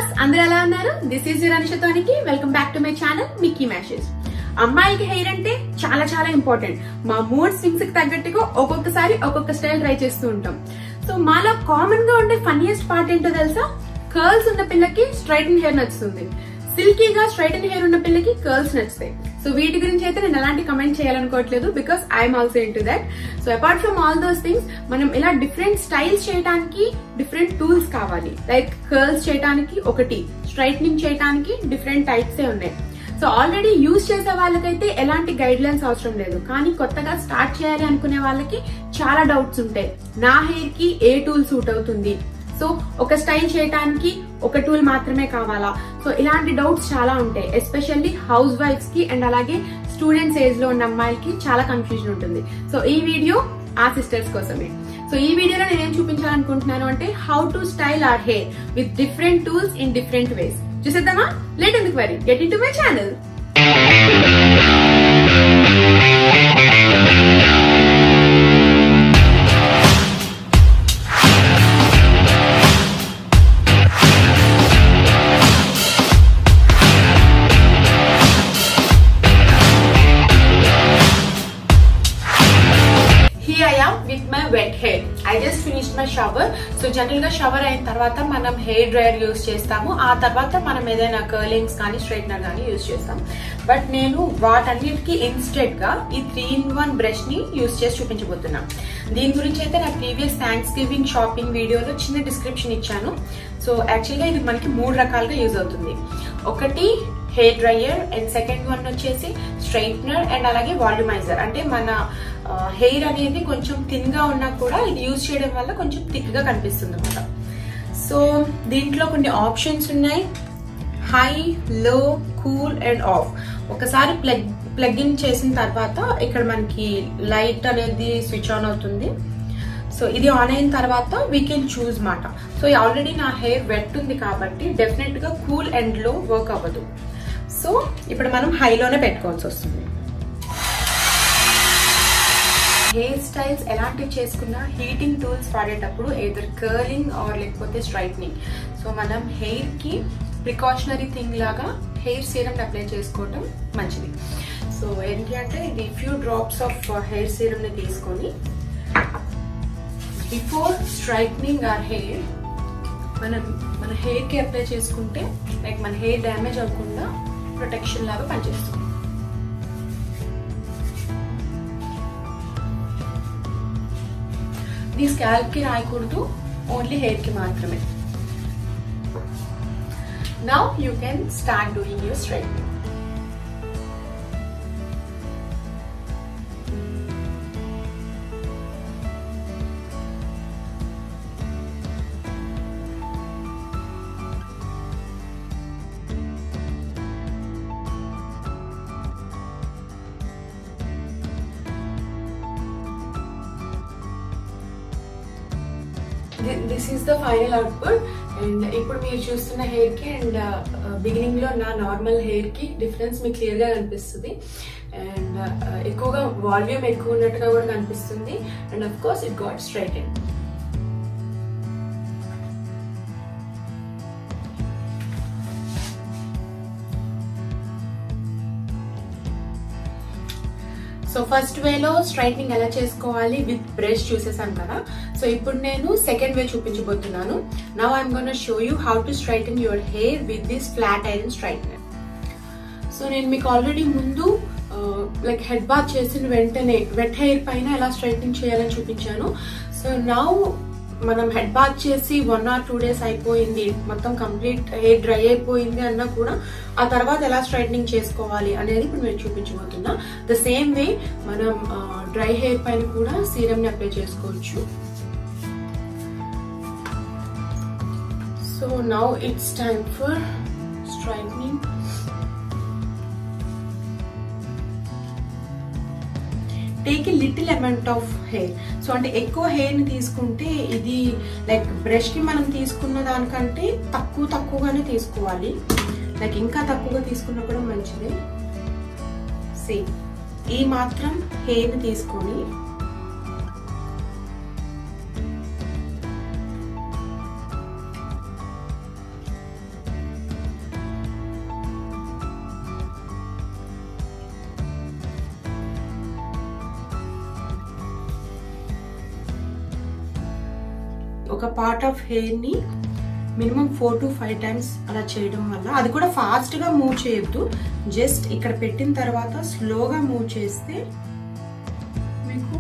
Boss అందరూ ఎలా ఉన్నారు? దిస్ ఈజ్ యువర్ అనుషతోనికి. Welcome back to my channel Mickey Mashes. అమ్మాయిలకి హెయిర్ అంటే చాలా చాలా ఇంపార్టెంట్. మా మూడ్ స్వింగ్స్ కి తగ్గట్టుగా ఒక్కొక్కసారి ఒక్కొక్క స్టైల్ ట్రై చేస్తూ ఉంటాం. సో మాలో కామన్ గా ఉండే ఫన్నీయెస్ట్ పార్ట్ ఏంటో తెలుసా? కర్ల్స్ ఉన్న పిల్లకి స్ట్రైటన్ హెయిర్ నచ్చుతుంది, సిల్కీగా స్ట్రైటన్ హెయిర్ ఉన్న పిల్లకి కర్ల్స్ నచ్చుతాయి. సో వీటి గురించి అయితే నేను ఎలాంటి కమెంట్ చేయాలనుకోవట్లేదు, because I'm also into that. So apart from all those things, మనం ఇలా డిఫరెంట్ స్టైల్స్ చేయడానికి డిఫరెంట్ టూల్స్ కావాలి. లైక్ కర్ల్స్ చేయడానికి ఒకటి, స్ట్రైట్నింగ్ చేయడానికి డిఫరెంట్ టైప్స్ ఉన్నాయి. సో ఆల్రెడీ యూజ్ చేసే వాళ్ళకైతే ఎలాంటి గైడ్ లైన్స్ అవసరం లేదు, కానీ కొత్తగా స్టార్ట్ చేయాలి అనుకునే వాళ్ళకి చాలా డౌట్స్ ఉంటాయి. నా హెయిర్ కి ఏ టూల్ సూట్ అవుతుంది, సో ఒక స్టైల్ చేయడానికి ఒక టూల్ మాత్రమే కావాలా? సో ఇలాంటి డౌట్స్ చాలా ఉంటాయి. ఎస్పెషల్లీ హౌస్ వైఫ్స్ కి అండ్ అలాగే స్టూడెంట్స్ ఏజ్ లో ఉన్న అమ్మాయిలకి చాలా కన్ఫ్యూజన్ ఉంటుంది. సో ఈ వీడియో ఆ సిస్టర్స్ కోసమే. సో ఈ వీడియోలో నేనేం చూపించాలనుకుంటున్నాను అంటే how to style hour hair with different tools in different ways. చూసేద్దామా? లేట్ ఎందుకు worry, get in to my channel. With my wet hair, I just finished my shower. So general గా shower అయిన తర్వాత మనం హెయిర్ డ్రైయర్ యూజ్ చేస్తాము. ఆ తర్వాత మనం ఏదైనా కర్లింగ్స్ కానీ స్ట్రైట్నర్ కానీ యూజ్ చేస్తాం. బట్ నేను వాటన్నిటికీ ఇన్స్టెడ్ గా ఈ 3-in-1 బ్రష్ ని యూజ్ చేసి చూపించబోతున్నాను. దీని గురించి అయితే నా ప్రీవియస్ థ్యాంక్స్ గివింగ్ షాపింగ్ వీడియోలో చిన్న డిస్క్రిప్షన్ ఇచ్చాను. సో యాక్చువల్గా ఇది మనకి 3 రకాలుగా యూజ్ అవుతుంది. ఒకటి hair dryer, and second one వచ్చేసి స్ట్రైట్నర్, అండ్ అలాగే వాల్యూమైజర్. అంటే మన హెయిర్ అనేది కొంచెం థిన్ గా ఉన్నా కూడా ఇది యూజ్ చేయడం వల్ల కొంచెం థిక్ గా కనిపిస్తుంది అన్నమాట. సో దీంట్లో కొన్ని ఆప్షన్స్ ఉన్నాయి: హై, లో, కూల్ అండ్ ఆఫ్. ఒకసారి ప్లగ్ ఇన్ చేసిన తర్వాత ఇక్కడ మనకి లైట్ అనేది స్విచ్ ఆన్ అవుతుంది. సో ఇది ఆన్ అయిన తర్వాత వీ కెన్ చూజ్ మాట. సో ఆల్రెడీ నా హెయిర్ వెట్ ఉంది కాబట్టి డెఫినెట్ గా కూల్ అండ్ లో వర్క్ అవ్వదు. సో ఇప్పుడు మనం హైలోనే పెట్టుకోవాల్సి వస్తుంది. హెయిర్ స్టైల్స్ ఎలాంటివి చేసుకున్నా హీటింగ్ టూల్స్ వాడేటప్పుడు ఏదర్ కర్లింగ్ ఆర్ లేకపోతే స్ట్రైట్నింగ్. సో మనం హెయిర్ కి ప్రికాషనరీ థింగ్ లాగా హెయిర్ సీరం అప్లై చేసుకోవటం మంచిది. సో ఏంటి అంటే ఇది few drops of hair serum ని తీసుకొని బిఫోర్ స్ట్రైట్నింగ్ ఆర్ హెయిర్ మన హెయిర్ కి అప్లై చేసుకుంటే లైక్ మన హెయిర్ డ్యామేజ్ అవ్వకుండా ప్రొటెక్షన్ లాగా పనిచేస్తుంది. ఈ స్కాల్ప్ కి రాయకూడదు, ఓన్లీ హెయిర్ కి మాత్రమే. Now you can start doing your straightening. This is the final output. And ఇప్పుడు మీరు చూస్తున్న హెయిర్ కి అండ్ బిగినింగ్ లో నా నార్మల్ హెయిర్ కి డిఫరెన్స్ మీకు క్లియర్ గా కనిపిస్తుంది. అండ్ ఎక్కువగా వాల్యూమ్ ఎక్కువ ఉన్నట్టుగా కూడా కనిపిస్తుంది. And of course it got straighten. So first వేలో స్ట్రైట్నింగ్ ఎలా చేసుకోవాలి విత్ బ్రష్ చూసేసాను కదా. సో ఇప్పుడు నేను సెకండ్ వే చూపించబోతున్నాను. Now I'm gonna show you how to straighten your hair with this flat iron straightener. So నేను మీకు ఆల్రెడీ ముందు లైక్ హెడ్ బాత్ చేసిన వెంటనే వెట్ హెయిర్ పైన ఎలా స్ట్రైట్నింగ్ చేయాలని చూపించాను. సో నౌ మనం హెడ్ బాత్ చేసి 1 or 2 days అయిపోయింది, మొత్తం కంప్లీట్ హెయిర్ డ్రై అయిపోయింది అన్నా కూడా ఆ తర్వాత ఎలా స్ట్రైట్నింగ్ చేసుకోవాలి అనేది ఇప్పుడు నేను చూపించబోతున్నా. ద సేమ్ వే మనం డ్రై హెయిర్ పైన కూడా సీరం ని అప్లై చేసుకోవచ్చు. So now it's time for straightening. Take a little amount of hair. So అంటే ఎక్కువ హెయిర్ ని తీసుకుంటే ఇది లైక్ బ్రష్ కి మనం తీసుకున్న దానికంటే తక్కువగానే తీసుకోవాలి. లైక్ ఇంకా తక్కువగా తీసుకున్నా కూడా మంచిదే. సేమ్ ఈ మాత్రం హెయిర్ ని తీసుకొని ఒక పార్ట్ ఆఫ్ హెయిర్ ని మినిమం 4 to 5 times అలా చేయడం వల్ల, అది కూడా ఫాస్ట్ గా మూవ్ చేయొద్దు, జస్ట్ ఇక్కడ పెట్టిన తర్వాత స్లోగా మూవ్ చేస్తే మీకు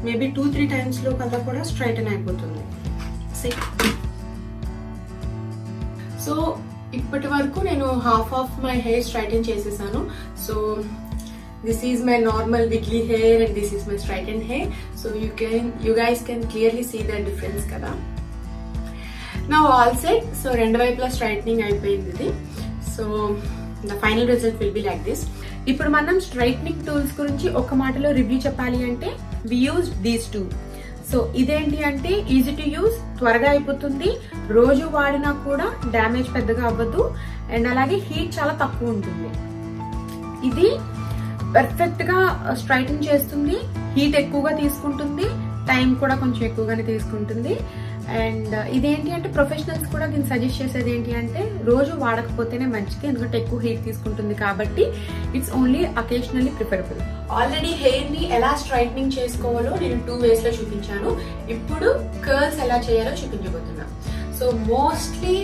మేబీ 2-3 times లో కల్లా కూడా స్ట్రైటన్ అయిపోతుంది. సో ఇప్పటి వరకు నేను half of my hair straighten చేసేసాను. So this is my normal wiggly hair and this is my straightened hair, so you guys can clearly see the difference kada. Now all set. So rendu vaipula straightening అయిపోయింది ఇది. So the final result will be like this. ఇప్పుడు మనం straightening tools గురించి ఒక మాటలో review చెప్పాలి అంటే we used these two. So ఇదేంటి అంటే ఈజీ టు యూజ్, త్వరగా అయిపోతుంది, రోజు వాడినా కూడా డ్యామేజ్ పెద్దగా అవ్వదు, అండ్ అలాగే హీట్ చాలా తక్కువ ఉంటుంది. ఇది పర్ఫెక్ట్ గా స్ట్రైటన్ చేస్తుంది, హీట్ ఎక్కువగా తీసుకుంటుంది, టైం కూడా కొంచెం ఎక్కువగానే తీసుకుంటుంది. అండ్ ఇదేంటి అంటే ప్రొఫెషనల్స్ కూడా నేను సజెస్ట్ చేసేది ఏంటి అంటే రోజు వాడకపోతేనే మంచిది, ఎందుకంటే ఎక్కువ హీట్ తీసుకుంటుంది కాబట్టి it's only occasionally preferable. Already hair ని ఎలా స్ట్రైట్నింగ్ చేసుకోవాలో నేను 2 ways లో చూపించాను. ఇప్పుడు కర్ల్స్ ఎలా చేయాలో చూపించబోతున్నా. So mostly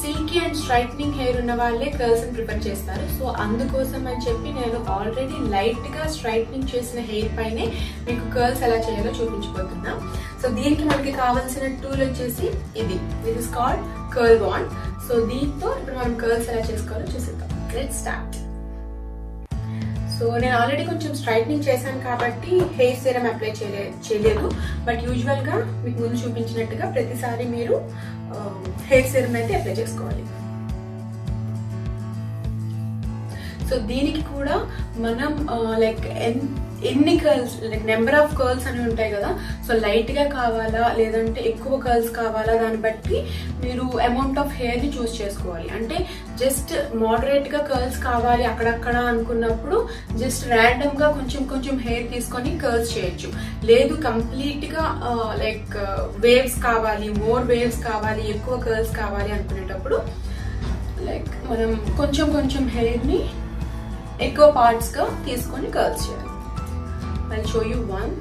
silky and straightening hair ఉన్న వాళ్ళే కర్ల్స్ ని ప్రిఫర్ చేస్తారు. సో అందుకోసం అని చెప్పి నేను ఆల్రెడీ లైట్ గా స్ట్రైట్నింగ్ చేసిన హెయిర్ పైనే మీకు కర్ల్స్ ఎలా చేయాలో చూపించబోతున్నా. సో దీనికి మనకి కావాల్సిన టూల్ వచ్చేసి ఇది is called curl wand. So దీంతో ఇప్పుడు మనం కర్ల్స్ ఎలా చేసుకోవాలో చూసేద్దాం. Let's start. సో నేను ఆల్రెడీ కొంచెం స్ట్రైట్నింగ్ చేశాను కాబట్టి హెయిర్ సీరం అప్లై చేయలేదు, బట్ యూజువల్ గా మీకు ముందు చూపించినట్టుగా ప్రతిసారి మీరు హెయిర్ సీరం అయితే అప్లై చేసుకోవాలి. సో దీనికి కూడా మనం లైక్ ఎన్ని curls, like number of curls అని ఉంటాయి కదా, సో లైట్ గా కావాలా లేదంటే ఎక్కువ కర్ల్స్ కావాలా దాన్ని బట్టి మీరు అమౌంట్ ఆఫ్ హెయిర్ ని చూస్ చేసుకోవాలి. అంటే జస్ట్ మోడరేట్ గా కర్ల్స్ కావాలి అక్కడక్కడ అనుకున్నప్పుడు జస్ట్ ర్యాండమ్ గా కొంచెం కొంచెం హెయిర్ తీసుకొని కర్ల్స్ చేయొచ్చు. లేదు కంప్లీట్ గా లైక్ వేవ్స్ కావాలి, మోర్ వేవ్స్ కావాలి, ఎక్కువ కర్ల్స్ కావాలి అనుకునేటప్పుడు లైక్ మనం కొంచెం కొంచెం హెయిర్ ని ఎక్కువ పార్ట్స్ గా తీసుకొని కర్ల్స్ చేయాలి. I'll show you one.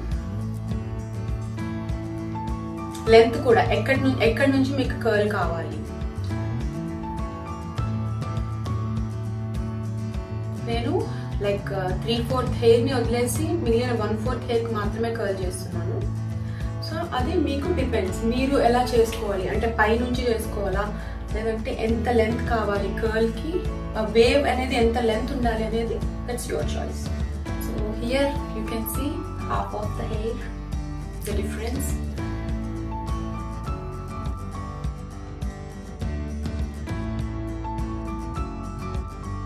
Length కూడా ఎక్కడి నుంచి మీకు కర్ల్ కావాలి. నేను లైక్ 3/4 హెయిర్ ని వదిలేసి మిగిలిన 1/4 హెయిర్ కి మాత్రమే కర్ల్ చేస్తున్నాను. సో అది మీకు డిపెండ్స్, మీరు ఎలా చేసుకోవాలి అంటే పై నుంచి చేసుకోవాలా లేదంటే ఎంత లెంత్ కావాలి కర్ల్ కి, వేవ్ అనేది ఎంత లెంత్ ఉండాలి అనేది that's your choice. So here you can see half of the hair, the difference.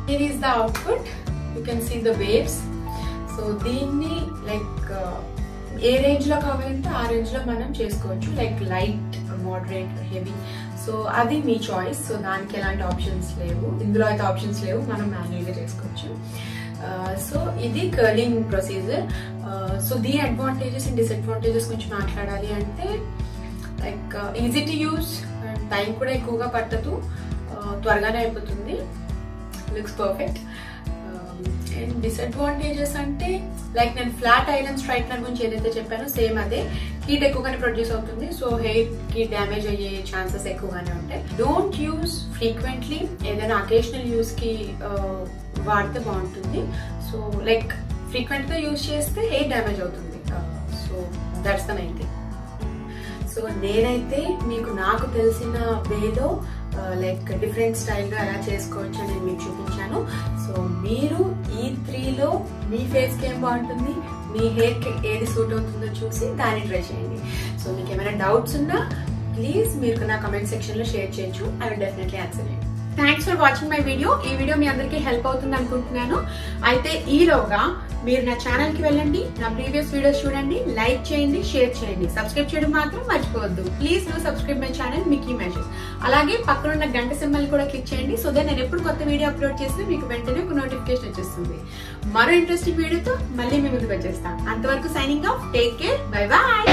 Here is the output. You can see the waves. So దీన్ని లైక్ ఏ రేంజ్ లో కావాలంటే ఆ రేంజ్ లో మనం చేసుకోవచ్చు, like light, moderate, heavy. So అది మీ choice. So దానికి ఎలాంటి ఆప్షన్స్ లేవు, ఇందులో అయితే ఆప్షన్స్ లేవు, మనం మాన్యువల్ గా చేసుకోవచ్చు. సో ఇది కర్లింగ్ ప్రొసీజర్. సో దీని అడ్వాంటేజెస్ అండ్ డిసడ్వాంటేజెస్ గురించి మాట్లాడాలి అంటే like easy to use, time కూడా ఎక్కువగా పట్టదు, త్వరగానే అయిపోతుంది, లుక్స్ పర్ఫెక్ట్. అండ్ డిసడ్వాంటేజెస్ అంటే లైక్ నేను ఫ్లాట్ ఐరన్ స్ట్రైట్నర్ గురించి ఏదైతే చెప్పానో సేమ్ అదే, హీట్ ఎక్కువగానే ప్రొడ్యూస్ అవుతుంది, సో హెయిర్ కి డ్యామేజ్ అయ్యే ఛాన్సెస్ ఎక్కువగానే ఉంటాయి. డోంట్ యూజ్ ఫ్రీక్వెంట్లీ, ఏదైనా అకేషనల్ యూజ్ కి వాడితే బాగుంటుంది. సో లైక్ ఫ్రీక్వెంట్ గా యూజ్ చేస్తే హెయిర్ డ్యామేజ్ అవుతుంది. So that's the main thing. So నేనైతే మీకు నాకు తెలిసిన వేలో లైక్ డిఫరెంట్ స్టైల్లో ఎలా చేసుకోవచ్చు అని నేను మీకు చూపించాను. సో మీరు ఈ 3లో మీ ఫేస్ కి ఏం బాగుంటుంది, మీ హెయిర్ కి ఏది సూట్ అవుతుందో చూసి దాన్ని ట్రై చేయండి. సో మీకు ఏమైనా డౌట్స్ ఉన్నా ప్లీజ్ మీరు నా కమెంట్ సెక్షన్ లో షేర్ చేయొచ్చు, I will definitely answer it. Thanks for watching my video. ఈ వీడియో మీ అందరికీ హెల్ప్ అవుతుంది అనుకుంటున్నాను. అయితే ఈలోగా మీరు నా ఛానల్ కి వెళ్ళండి, నా ప్రీవియస్ వీడియోస్ చూడండి, లైక్ చేయండి, షేర్ చేయండి, సబ్స్క్రైబ్ చేయడం మాత్రం మర్చిపోవద్దు. Please do subscribe my channel Mickey Mashes. అలాగే పక్కనున్న గంట సింబల్ కూడా క్లిక్ చేయండి, సో దట్ నేను ఎప్పుడు కొత్త వీడియో అప్లోడ్ చేసినా మీకు వెంటనే ఒక నోటిఫికేషన్ వచ్చేస్తుంది. మరో ఇంట్రెస్టింగ్ వీడియోతో మళ్ళీ మీ ముందుకు వచ్చేస్తాను. అంతవరకు signing off, take care, bye bye.